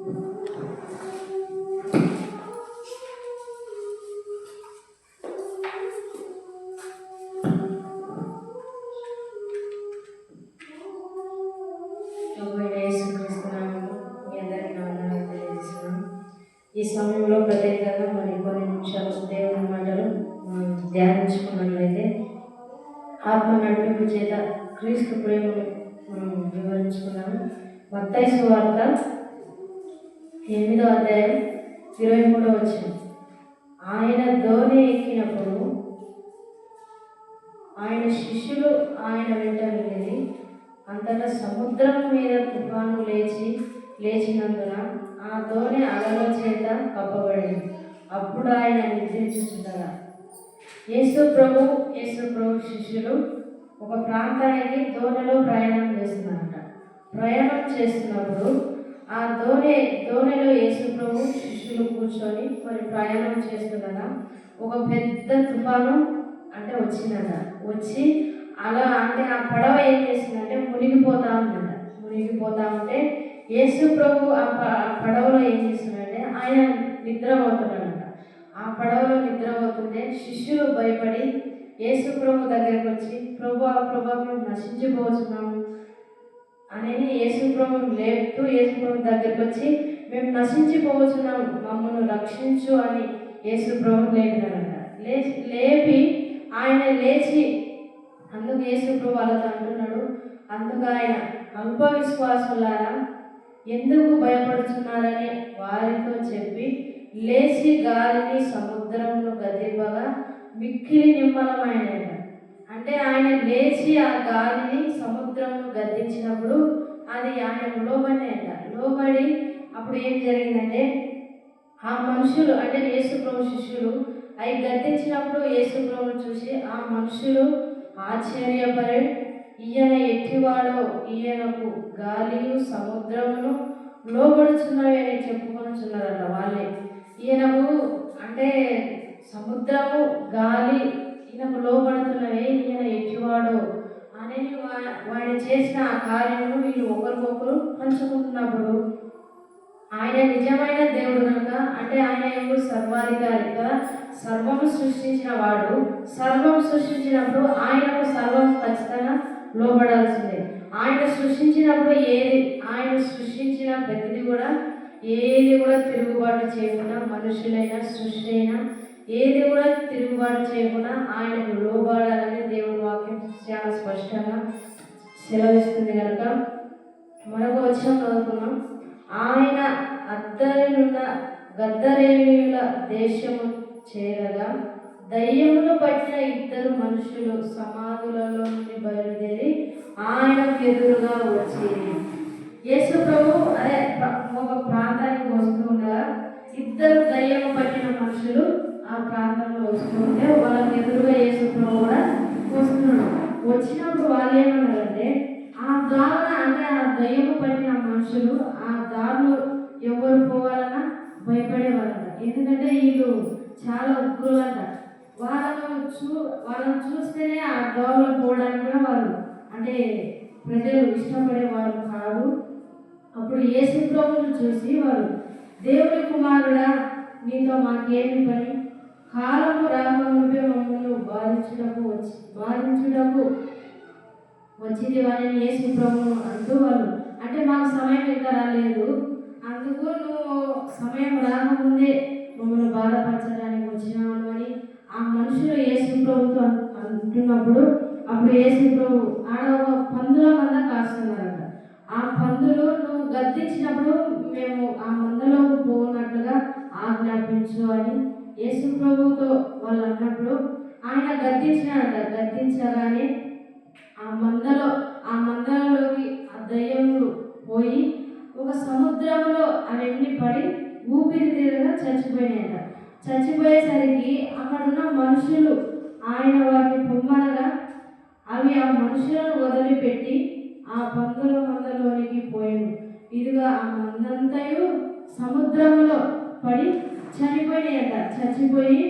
ఈ సమయంలో ప్రత్యేకంగా మరి కొన్ని నిమిషాలు దేవుని మాటలు ధ్యానించుకున్నట్లయితే ఆత్మ నడిపింపు చేత క్రీస్తు ప్రేమను మనం వివరించుకున్నాము. మత్తయి సువార్త 8వ అధ్యాయం 23వ వచనం. ఆయన ధోని ఎక్కినప్పుడు ఆయన శిష్యులు ఆయన వెంట వెళ్ళి అంతటా సముద్రం మీద తుఫాను లేచినందున ఆ ధోని అలల చేత కప్పబడింది. అప్పుడు ఆయన నిద్రించుచుండగా యేసు ప్రభు శిష్యులు ఒక ప్రాంతానికి ధోనిలో ప్రయాణం చేస్తున్నారట. ప్రయాణం చేస్తున్నప్పుడు ఆ ధోనిలో యేసు ప్రభు శిష్యులు కూర్చొని మరి ప్రయాణం చేస్తుండగా ఒక పెద్ద తుఫాను అంటే వచ్చిందట. వచ్చి అలా అంటే ఆ పడవ ఏం చేసిందంటే మునిగిపోతా ఉంటే యేసు ప్రభు ఆ పడవలో ఏం చేస్తున్నాడంటే ఆయన నిద్రపోతున్నాడట. ఆ పడవలో నిద్రపోతుంటే శిష్యులు భయపడి యేసు ప్రభు దగ్గరికి వచ్చి ప్రభు మేము నశించిపోతున్నాము అనేది యేసు ప్రభుని లేపుతూ యేసు ప్రభు దగ్గరికి వచ్చి మేము నశించిపోతున్నాము, మమ్మల్ని రక్షించు అని యేసు ప్రభు లేపినాడట. లేపి ఆయన లేచి అందుకు యేసు ప్రభు వాళ్ళతో అంటున్నాడు, అందుకు ఆయన అల్ప విశ్వాసులారా ఎందుకు భయపడుతున్నారని వారితో చెప్పి లేచి గాలిని సముద్రంలో గద్దింపగా మిక్కిలి నిమ్మలమైనట. అంటే ఆయన లేచి ఆ గాలిని సముద్రంలో గద్దించినప్పుడు అది ఆయన లోబడి అప్పుడు ఏం జరిగిందంటే ఆ మనుషులు అంటే యేసు ప్రభు శిష్యులు అవి గద్దించినప్పుడు యేసు ప్రభుని చూసి ఆ మనుషులు ఆశ్చర్యపడి ఈయన ఎట్టివాడో, ఈయనకు గాలియు సముద్రమును లోబడుచున్నవి అని చెప్పుకొనుచున్నారట. వాళ్ళే ఈయనకు అంటే సముద్రము గాలి ఈయనకు లోబడుతున్నవే, ఈయన ఎట్టివాడో అనేది వాడు చేసిన ఆ కార్యము వీళ్ళు ఒకరికొకరు పంచుకుంటున్నప్పుడు ఆయన నిజమైన దేవుడు కనుక అంటే ఆయన సర్వాధికారి కదా, సర్వము సృష్టించిన వాడు. సర్వం సృష్టించినప్పుడు ఆయనకు సర్వం ఖచ్చితంగా లోబడాల్సిందే. ఆయన సృష్టించినప్పుడు ఆయన సృష్టించిన ప్రతిదీ కూడా ఏది కూడా తిరుగుబాటు చేయకుండా, మనుషులైనా సృష్టి అయినా ఏది కూడా తిరుగుబాటు చేయకుండా ఆయనకు లోబడాలని దేవుని వాక్యం చాలా స్పష్టంగా సెలవిస్తుంది కనుక మరొక వచనం చదువుకున్నాం. ఆయన అద్దరినున్న గద్దరేయుల దేశము చేరగా దయ్యములు పట్టిన 2 మనుషులు సమాధులలో నుండి బయలుదేరి ఆయనకు ఎదురుగా వచ్చేది. యేసు ప్రభు అదే ఒక ప్రాంతానికి వస్తుండగా 2 దయ్యము పట్టిన మనుషులు ఆ ప్రాంతంలో వస్తుంటే వాళ్ళకి ఎదురుగా యేసు ప్రభు కూడా వస్తున్నాడు. వచ్చినప్పుడు వాళ్ళు ఏమన్నారంటే ఆ దారుణ అంటే ఆ దయ్యము పట్టిన మనుషులు ఆ దారిలో ఎవరు పోవాలన్నా భయపడేవారంట. ఎందుకంటే వీళ్ళు చాలా ఉగ్రులంట. వాళ్ళని చూస్తేనే ఆ దోవలో పోవడానికి కూడా వాళ్ళు అంటే ప్రజలు ఇష్టపడేవారు కాదు. అప్పుడు యేసు ప్రభువును చూసి వారు దేవుని కుమారుడా నీతో మాకేమి పని, కాలము రాకముందే మమ్మల్ని బాధించుటకు వచ్చింది వారిని యేసు ప్రభువు అంటూ వాళ్ళు అంటే మాకు సమయం ఇంకా రాలేదు, అందుకు నువ్వు సమయం రాకముందే మమ్మల్ని బాధపరచడానికి వచ్చినావు అని ఆ మనుషులు యేసు ప్రభుతో అంటున్నప్పుడు అప్పుడు యేసు ప్రభు ఆడ ఒక పందుల మంద కాస్తున్నారట. ఆ పందులు నువ్వు గద్దించినప్పుడు మేము ఆ మందలోకి పోనట్లుగా ఆజ్ఞాపించు అని యేసు ప్రభుతో వాళ్ళు అన్నప్పుడు ఆయన గద్దించగానే ఆ మందలోకి ఆ దయ్యములు పోయి ఒక సముద్రంలో అవన్నీ పడి ఊపిరి తీరగా చచ్చిపోయినాయట. చచ్చిపోయేసరికి అక్కడున్న మనుషులు ఆయన వారిని పొమ్మనగా అవి ఆ మనుషులను వదిలిపెట్టి ఆ పందుల మందలోనికి పోయాను. ఇదిగా ఆ మందంతయు సముద్రంలో పడి చనిపోయినాయట. చచ్చిపోయి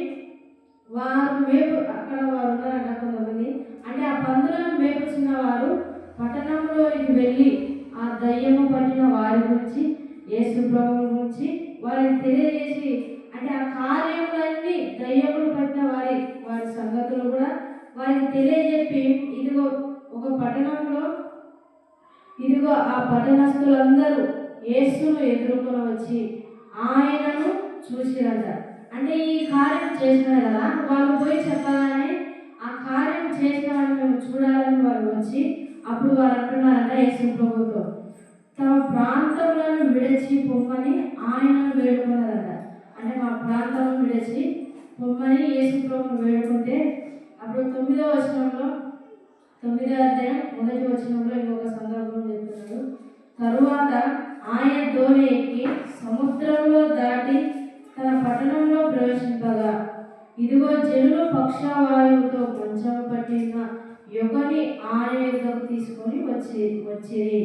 వారు అక్కడ వారు ఉన్నారట కొంతమంది. అంటే ఆ పందులను మేపుచున్న వారు పట్టణంలోనికి వెళ్ళి ఆ దయ్యము పట్టిన వారి గురించి యేసు ప్రభువు గురించి వారికి తెలియజేసి, అంటే ఆ కార్యములన్నీ దయ్యములు పట్టిన వారి సంగతులు కూడా వారికి తెలియజెప్పి, ఇదిగో ఆ పట్టణస్థులందరూ యేసును ఎదుర్కొని వచ్చి ఆయనను చూసిరంట. అంటే ఈ కార్యం చేసినారు కదా, వాళ్ళు పోయి చెప్పగానే ఆ కార్యం చేసిన వాళ్ళు మేము చూడాలని వారు వచ్చి, అప్పుడు వారు అంటున్నారంట యేసు ప్రభుతో, తమ ప్రాంతములను విడిచి పొమ్మని ఆయనను వేడుకున్నారంట. అంటే మా ప్రాంతం విడిచి పొమ్మని యేసు ప్రభువును వేడుకుంటే, అప్పుడు 9వ వచనంలో 9వ అధ్యాయం 1వ వచనంలో ఇంకొక సందర్భం చెప్తున్నాడు. తరువాత ఆయన దోణి ఎక్కి సముద్రంలో దాటి తన పట్టణంలో ప్రవేశింపగా, ఇదిగో జనులు పక్షవాయువుతో మంచం పట్టిన యొకని ఆయన యొద్దకు తీసుకొని వచ్చిరి.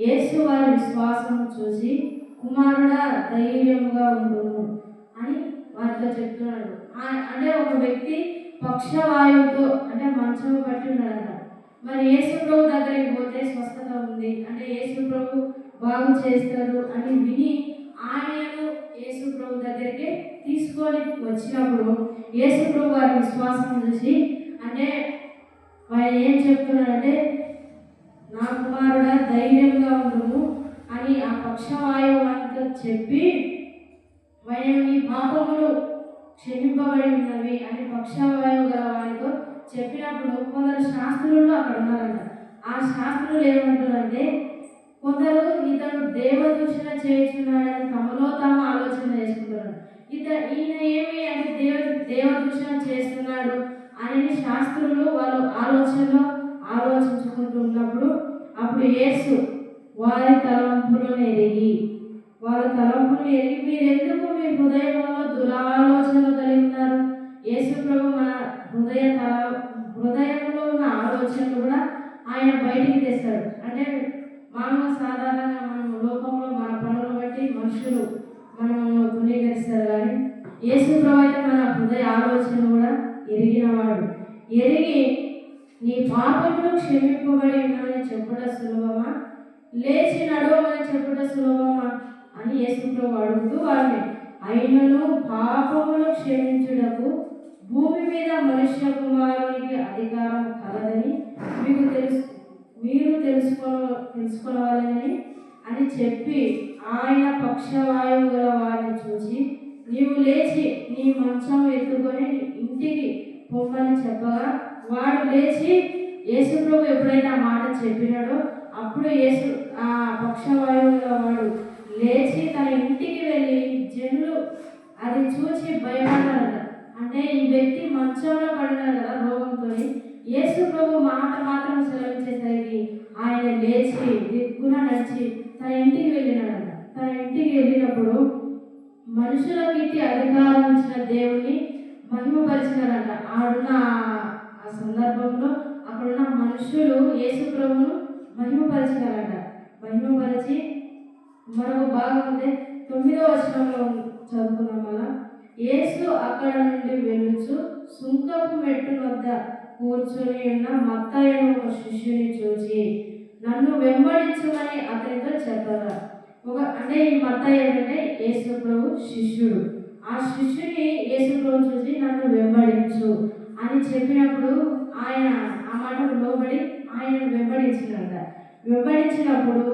యేసు వారి విశ్వాసము చూసి, కుమారుడా ధైర్యముగా ఉండును అని వారితో చెప్తున్నాడు. అంటే ఒక వ్యక్తి పక్షవాయువుతో అంటే మంచం పట్టి ఉన్నాడంట. మరి యేసు ప్రభు దగ్గరికి పోతే స్వస్థత ఉంది, అంటే యేసు ప్రభు బాగు చేస్తారు అని విని ఆయనను యేసు ప్రభు దగ్గరికి తీసుకొని వచ్చినప్పుడు యేసు ప్రభు వారి విశ్వాసం చూసి, అంటే ఆయన ఏం చెప్తున్నాడంటే, నా కుమారుడా ధైర్యంగా ఉండుము అని ఆ పక్షవాయువు అంతా చెప్పి, నీ పాపములు క్షమింపబడి ఉన్నవి అని పక్షవాయువు గల వారితో చెప్పినప్పుడు కొందరు శాస్త్రులు అక్కడ ఉన్నారంట. ఆ శాస్త్రులు ఏమంటారంటే, కొందరు ఇతను దేవదూషణ చేస్తున్నాడని తమలో తాము ఆలోచన చేసుకుంటున్నారు. ఈయన ఏమి అంటే దేవదూషణ చేస్తున్నాడు అని శాస్త్రులు వాళ్ళు ఆలోచించుకుంటూ ఉన్నప్పుడు, అప్పుడు యేసు వారి తలంపులను ఎరిగి మీరు ఎందుకు మీ హృదయంలో దురాలోచనలు కలిగి ఉన్నారు? యేసు ప్రభు మన హృదయంలో ఉన్న ఆలోచనలు కూడా ఆయన బయటికి తెస్తాడు. అంటే సాధారణంగా మనం లోకంలో మన పనులను బట్టి మనుషులు మనము తునీకరిస్తారు, కానీ యేసు ప్రభు అయితే మన హృదయ ఆలోచన కూడా ఎరిగినవాడు. ఎరిగి నీ పాపములు క్షమింపబడి ఉన్నామని చెప్పుట సులభమా, లేచి నడవమని చెప్పుట సులభమా అని యేసు ప్రభు అడుగుతూ వారిని, అయినను పాపములు క్షమించుటకు భూమి మీద మనుష్య కుమారునికి అధికారం కలదని మీరు తెలుసుకోవాలని అని చెప్పి, ఆయన పక్షవాయువు గల వారిని చూసి, నీవు లేచి నీ మంచం ఎత్తుకొని ఇంటికి పొమ్మని చెప్పగా, వాడు లేచి యేసు ప్రభు ఎప్పుడైతే ఆ మాట చెప్పినాడో అప్పుడు ఆ పక్షవాయువు గల వాడు లేచి తన ఇంటికి వెళ్ళి, జనులు అది చూసి భయపడ్డారట. అంటే ఈ వ్యక్తి మంచంలో పడినాడు కదా రోగంతో, యేసు ప్రభు మాట మాత్రం సెలవిచ్చేసరికి ఆయన లేచి దిగ్గున నడిచి తన ఇంటికి వెళ్ళినాడట. తన ఇంటికి వెళ్ళినప్పుడు మనుషులకు ఇట్టి అధికారం ఇచ్చిన దేవుని మహిమపరిచినారట. ఆడున్న ఆ సందర్భంలో అక్కడున్న మనుషులు యేసు ప్రభును మహిమపరిచినారట. మహిమపరిచి మరొక భాగం ఉంది 9వ వచనంలో చదువుకున్నాం అలా. యేసు అక్కడ నుండి వెళ్ళుచు సుంకపు మెట్టు వద్ద కూర్చొని ఉన్న మత్తయి ఒక శిష్యుని చూసి, నన్ను వెంబడించుమని అతనితో చెప్పగా, అంటే ఈ మత్తయి ఏంటంటే యేసు ప్రభు శిష్యుడు. ఆ శిష్యుని యేసు ప్రభు చూసి నన్ను వెంబడించు అని చెప్పినప్పుడు ఆయన ఆ మాటకు లోబడి ఆయన వెంబడించినప్పుడు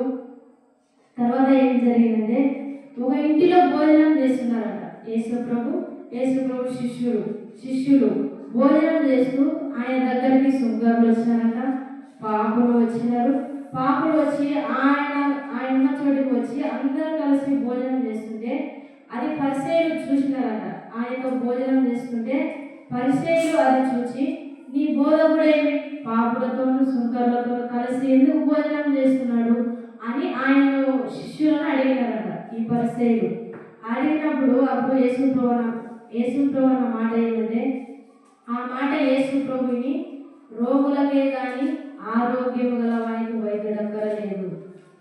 తర్వాత ఏం జరిగిందంటే, ఒక ఇంటిలో భోజనం చేస్తున్నారట. యేసు ప్రభు శిష్యులు భోజనం చేస్తూ ఆయన దగ్గరికి సుంకరులు వచ్చినారట, పాపులు వచ్చినారు. పాపులు వచ్చి ఆయన ఉన్న చోటికి వచ్చి అందరూ కలిసి భోజనం చేస్తుంటే అది పరిసయ్యులు చూసినారట. ఆయనతో భోజనం చేస్తుంటే పరిసయ్యులు అది చూసి, నీ బోధకుడేమి పాపులతోనూ సుంకరులతో కలిసి ఎందుకు భోజనం చేస్తున్నాడు అని ఆయన శిష్యులను అడిగినారట. ఈ పరిసయ్యులు అడిగినప్పుడు అప్పుడు యేసు ప్రభు అన్న మాట ఏంటంటే, ఆ మాట యేసు ప్రభుని, రోగులకే కానీ ఆరోగ్యం గల వారికి వైద్యుడు అక్కరలేదు.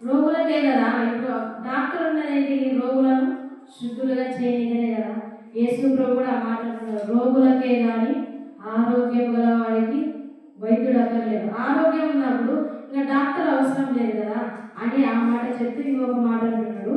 రోగులకే కదా, ఇప్పుడు డాక్టర్ ఉన్నదేంటి రోగులను శుద్ధులుగా చేయనికనే కదా. యేసు ప్రభు కూడా ఆ మాట అంటున్నారు, రోగులకే కానీ ఆరోగ్యం గల వారికి వైద్యుడు అక్కర్లేదు. ఆరోగ్యం ఉన్నప్పుడు ఇంకా డాక్టర్ అవసరం లేదు కదా అని ఆ మాట చెప్తూ ఇంకొక మాట అంటున్నాడు,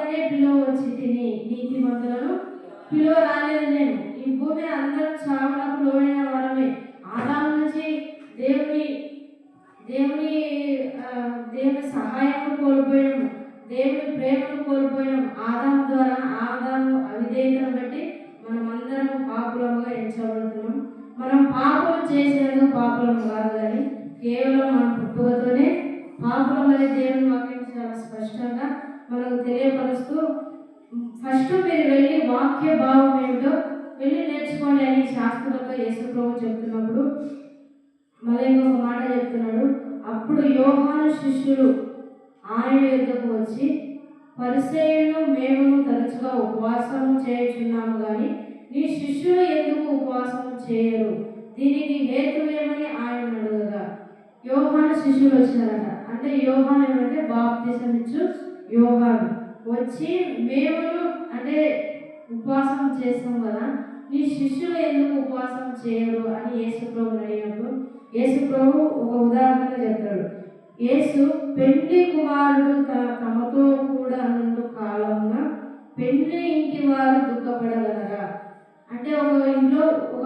పాపులనే పిలువచ్చి తిని నీతిమంతులను పిలువ రాలేదు నేను. ఈ భూమి అందరూ చావునకు లోనైన వారమే. ఆదాము నుంచి దేవుని దేవుని దేవుని సహాయం కోల్పోయాము, దేవుని ప్రేమను కోల్పోయాము. ఆదాము ద్వారా ఆదాము అవిధేయతను బట్టి మనమందరం పాపులముగా ఎంచబడుతున్నాం. మనం పాపం చేసేందుకు పాపులం కాదు, కానీ కేవలం మన పుట్టుకతోనే పాపులమని దేవుని వాక్యం చాలా స్పష్టంగా మనకు తెలియపరుస్తూ, ఫస్ట్ మీరు వెళ్ళి వాక్య భావం ఏమిటో వెళ్ళి నేర్చుకోండి అని శాస్త్రులతో యేసు ప్రభు చెప్తున్నప్పుడు మళ్ళీ ఇంకొక మాట చెప్తున్నాడు. అప్పుడు యోహాను శిష్యులు ఆయన యొద్దకు వచ్చి, పరిసయ్యులను మేమును తరచుగా ఉపవాసము చేయుచున్నాము, కానీ నీ శిష్యులు ఎందుకు ఉపవాసము చేయరు? దీనికి హేతువేమని ఆయన అడుగగా, యోహాను శిష్యులు వచ్చినారట. అంటే యోహాను ఏమంటే బాప్తిసం ఇచ్చు యోహాను వచ్చి, మేమును అంటే ఉపవాసం చేస్తాం కదా, నీ శిష్యులు ఎందుకు ఉపవాసం చేయరు అని యేసు ప్రభుని అడిగినప్పుడు యేసు ప్రభు ఒక ఉదాహరణ చెప్తాడు. యేసు పెళ్లి కుమారుడు తమతో కూడా నుండు కాలమున పెళ్లి ఇంటి వారు దుఃఖపడగలరా? అంటే ఒక ఇంట్లో ఒక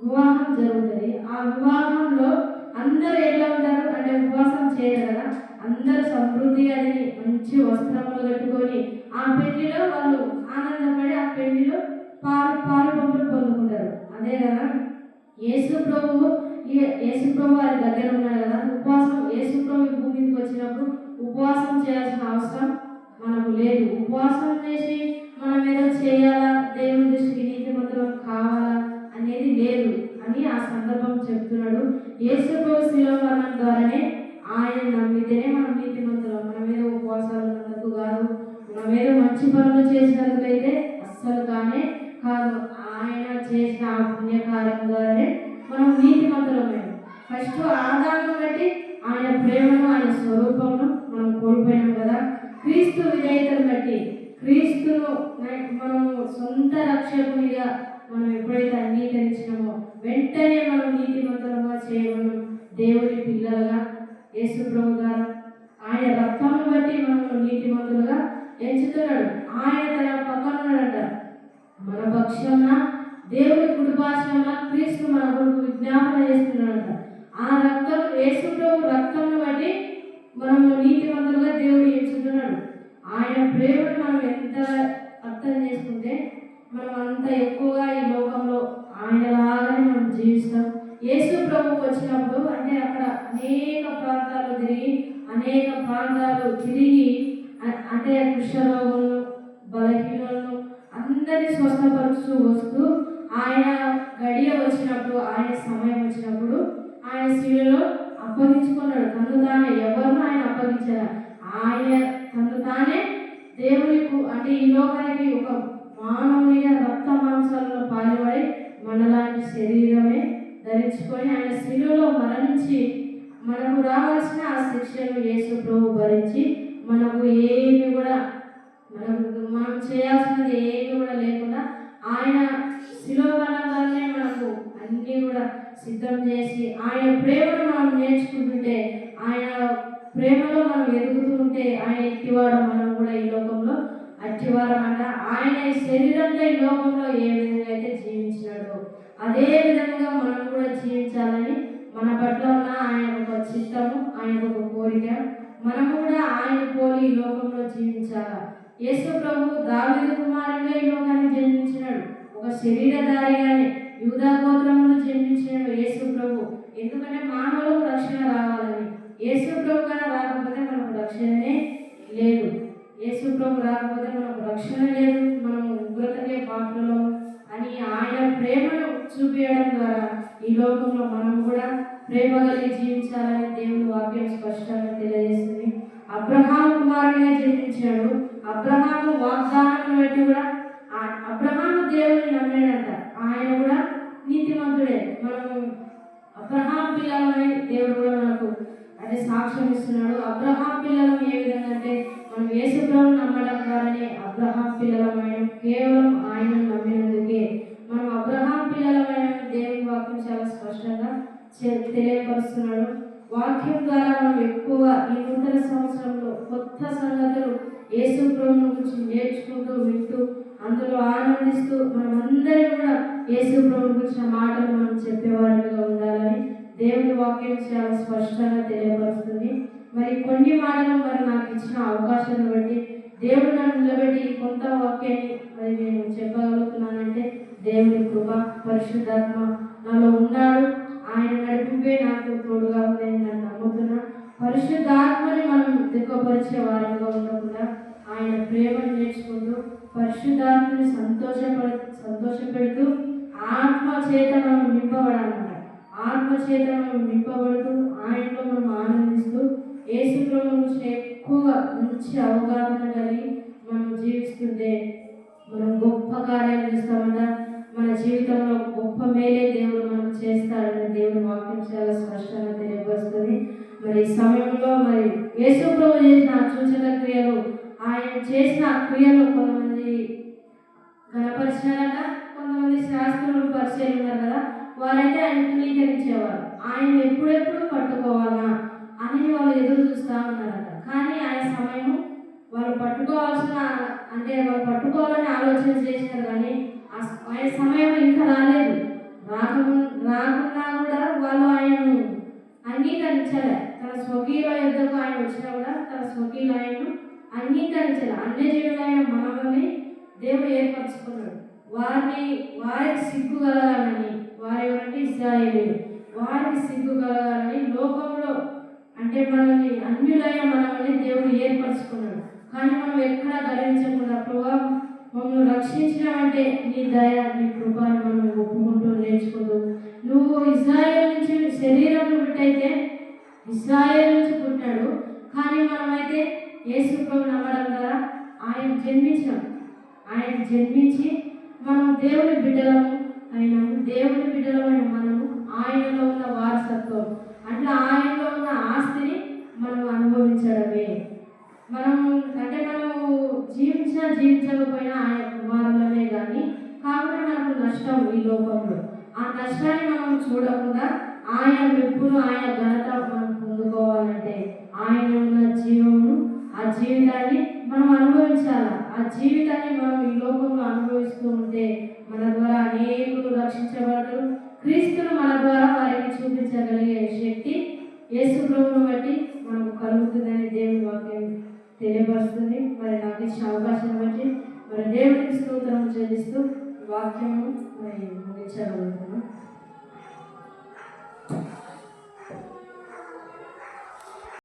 వివాహం జరుగుతుంది. ఆ వివాహంలో అందరు ఎట్లా ఉంటారు అంటే ఉపవాసం చేయరు కదా, అందరు సమృద్ధి అని మంచి వస్త్రములు కట్టుకొని ఆ పెళ్లిలో వాళ్ళు ఆనందపడి ఆ పెళ్లిలో పాలు పంపులు పొందుకుంటారు. అదే కదా యేసు ప్రభు వారి దగ్గర ఉన్నారు కదా. ఉపవాసం యేసు ప్రభు భూమి మీదకి వచ్చినప్పుడు ఉపవాసం చేయాల్సిన అవసరం మనకు లేదు. ఉపవాసం చేసి మనం ఏదో చేయాలా, దేవుని దృష్టికి నీతిమంతులం కావాలా అనేది లేదు అని ఆ సందర్భం చెప్తున్నాడు. యేసు ప్రభు శిలువ మరణం ద్వారానే ఆయన నమ్మితేనే మనం నీతిమంతులం. మనం ఏదో ఉపవాసాలు ఉన్నందుకు కాదు, మనం ఏదో మంచి పనులు చేసినందుకైతే అస్సలు కానే కాదు. ఆయన చేసిన ఆ పుణ్యకార్యం ద్వారానే మనం నీతిమంతులమే. ఫస్ట్ ఆదామును బట్టి ఆయన ప్రేమను ఆయన స్వరూపమును మనం కోల్పోయినాం కదా. క్రీస్తు విధేయతను బట్టి క్రీస్తును మనము సొంత రక్షకునిగా మనం ఎప్పుడైతే అంగీకరించినామో వెంటనే మనం నీతిమంతులుగా చేయమని దేవుని పిల్లలుగా యేసు ప్రభు గారు ఆయన రక్తాన్ని బట్టి మనం నీతిమంతులుగా ఎంచుతున్నాడు. ఆయన తన పక్కన ఉన్నాడంట. మన పక్షాన దేవుని కుటుంబాశంలో క్రీస్తు మన కొరకు విజ్ఞాపన చేస్తున్నాడంట. ఆ రక్తం యేసు ప్రభు రక్తంను బట్టి మనము నీతిమంతులుగా దేవుడు ఎంచుతున్నాడు. ఆయన ప్రేమను మనం ఎంత అర్థం చేసుకుంటే మనం అంత ఎక్కువగా ఈ లోకంలో ఆయనలాగానే మనం జీవిస్తాం. యేసు ప్రభు వచ్చినప్పుడు అంటే అక్కడ అనేక ప్రాంతాలు తిరిగి అంటే కుష్ఠరోగులను బలహీనులను అందరినీ స్వస్థపరుస్తూ వస్తూ ఆయన గడియ వచ్చినప్పుడు ఆయన సమయం వచ్చినప్పుడు ఆయన శిలువలో అప్పగించుకున్నాడు. తను తానే ఎవరినూ ఆయన అప్పగించారు. ఆయన తను తానే దేవునికి అంటే ఈ లోకానికి ఒక మానవునిగా రక్త మాంసాలలో పాల్పడి మనలాంటి శరీరమే ధరించుకొని ఆయన శిలువలో మరణించి మనకు రావాల్సిన ఆ శిక్షను యేసు ప్రభు భరించి మనకు ఏమి కూడా మనం చేయాల్సినది ఏమి కూడా లేకుండా ఆయన శిలువ మరణంలోనే మనకు అన్నీ కూడా సిద్ధం చేసి ఆయన ప్రేమను మనం నేర్చుకుంటుంటే ఆయన ప్రేమలో మనం ఎదుగుతూ ఉంటే ఆయన ఎట్టివాడు మనం కూడా ఈ లోకంలో అట్టివారం అంట. ఆయన ఈ శరీరంలో ఈ లోకంలో ఏ విధంగా అయితే జీవించినాడో అదే విధంగా మనం కూడా జీవించాలని మన పట్ల ఉన్న ఆయన ఒక చిత్తము, ఆయన ఒక కోరిక. మనము కూడా ఆయన పోలి ఈ లోకంలో జీవించాలా. యేసు ప్రభు దావీదు కుమారుడిగా ఈ లోకానికి జన్మించినాడు. ఒక శరీరధారిగానే యూదా గోత్రములో జన్మించినాడు యేసు ప్రభు. ఎందుకంటే మానవులకు రక్షణ రావాలని. యేసు ప్రభు గారు రాకపోతే మనకు రక్షణనే లేదు. యేసు ప్రభు రాకపోతే మనకు రక్షణ లేదు, మనం ఉగ్రతకే పాత్రలో అని ఆయన ప్రేమను చూపించడం ద్వారా ఈ లోకంలో మనం కూడా ప్రేమ కలిగి జీవించాలని దేవుని వాక్యం స్పష్టంగా తెలియజేస్తుంది. అబ్రహాము కుమారుడిగా జన్మించాడు. అబ్రహాము వాగ్దానం బట్టి కూడా అబ్రహాము దేవుని నమ్మాడంట. ఆయన కూడా నీతిమంతుడే. మనము అబ్రహాం పిల్లలమై దేవుడు కూడా మనకు అదే సాక్ష్యం ఇస్తున్నాడు. అబ్రహాం పిల్లలం ఏ విధంగా అంటే మనం యేసు ప్రభువును నమ్మడం ద్వారానే అబ్రహాం పిల్లలమైన, కేవలం ఆయన నమ్మినందుకే మనం అబ్రహాం పిల్లలమైన దేవుని వాక్యం చాలా స్పష్టంగా తెలియపరుస్తున్నాడు. వాక్యం ద్వారా మనం ఎక్కువ ఈ నూతన సంవత్సరంలో కొత్త సంగతులు యేసు ప్రభువుని గురించి నేర్చుకుంటూ వింటూ అందులో ఆనందిస్తూ మనమందరం కూడా యేసు ప్రభువుని గురించిన మాటలు మనం చెప్పేవారిగా ఉండాలని దేవుని వాక్యం చాలా స్పష్టంగా తెలియపరుస్తుంది. మరి కొన్ని మాటలు మరి నాకు ఇచ్చిన అవకాశాన్ని బట్టి దేవుడు నన్ను నిలబెట్టి కొంత వాక్యాన్ని మరి నేను చెప్పగలుగుతున్నానంటే దేవుని కృప, పరిశుద్ధాత్మ నాలో ఉన్నాడు. ఆయన నడిపింపే నాకు తోడుగా ఉందని నేను నమ్ముతున్నా. పరిశుద్ధాత్మని మనం దుఃఖపరిచే వారంగా ఉండకుండా ఆయన ప్రేమను నేర్చుకుంటూ పరిశుద్ధాత్మని సంతోషపెడుతూ ఆత్మ చేత మనం నింపబడాలన్నమాట. ఆత్మ చేత మనం నింపబడుతూ ఆయనలో మనం ఆనందిస్తూ యేసు ప్రభువు గురించి ఎక్కువగా మంచి అవగాహన కలిగి మనం జీవిస్తుంటే మనం గొప్ప కార్యాలు చూస్తామన్నా మన జీవితంలో గొప్ప మేలే దేవుడు మనం చేస్తాడని దేవుని వాక్యం చాలా స్పష్టంగా తెలియపరుస్తుంది. మరి ఈ సమయంలో మరి యేసు ప్రభు చేసిన సూచక క్రియలు, ఆయన చేసిన క్రియలు కొంతమంది గణపరిచారట, కొంతమంది శాస్త్రులు పరిచయం ఉన్నారు కదా, వారైతే ఆయన తునీకరించేవారు. ఆయన ఎప్పుడెప్పుడు పట్టుకోవాలా అని వాళ్ళు ఎదురు చూస్తూ ఉన్నారట. కానీ ఆయన సమయం వాళ్ళు పట్టుకోవాల్సిన అంటే వాళ్ళు పట్టుకోవాలని ఆలోచన చేసినారు, కానీ ఆయన సమయం ఇంకా రాలేదు. రాకున్నా కూడా వాళ్ళు ఆయనను అంగీకరించలే. తన స్వకీయుల యుద్ధకు ఆయన వచ్చినా కూడా తన స్వకీయులు ఆయనను అంగీకరించలే. అన్యజీవులైన మనల్ని దేవుడు ఏర్పరచుకున్నాడు. వారికి సిగ్గు కలగాలని, వారు ఎవరంటే ఇశ్రాయేలీయులు, వారికి సిగ్గు కలగాలని లోకంలో అంటే మనల్ని అన్యులైన మనల్ని దేవుడు ఏర్పరచుకున్నాడు. కానీ మనం ఎక్కడా గర్వించకుండా ప్రభా మమ్మల్ని రక్షించినావంటే నీ దయ, నీ కృపను మనం ఒప్పుకుంటూ నేర్చుకుంటూ నువ్వు ఇశ్రాయేల్ నుంచి శరీరంలో పుట్టయితే ఇశ్రాయేల్ నుంచి పుట్టాడు, కానీ మనమైతే యేసు ప్రభువుని నమ్మడం ద్వారా ఆయన జన్మించాం. ఆయన జన్మించి మనం దేవుని బిడ్డలము అయినాము. దేవుని బిడ్డలమైన మనము ఆయనలో ఉన్న వారసత్వం, అట్లా ఆయనలో ఉన్న ఆస్తిని మనం అనుభవించడమే. మనము జీవించకపోయినా ఆయన కుమారులమే కానీ కాబట్టి మనకు నష్టం ఈ లోకంలో. ఆ నష్టాన్ని మనం చూడకుండా ఆయన మెప్పును, ఆయన ఘనత మనం పొందుకోవాలంటే ఆయన ఉన్న జీవమును, ఆ జీవితాన్ని మనం అనుభవించాలి. ఆ జీవితాన్ని మనం ఈ లోకంలో అనుభవిస్తూ ఉంటే మన ద్వారా అనేకులు రక్షించబడరు. క్రీస్తును మన ద్వారా వారికి చూపించగలిగే శక్తి యేసు ప్రభువును బట్టి మనకు కలుగుతుందని దేవుని వాక్యం తెలియపరుస్తుంది. మరి నాకు ఇచ్చిన అవకాశం బట్టి మరి దేవునికి స్తోత్రం చెల్లిస్తూ వాక్యము మరి ముగించగలుగుతున్నాం.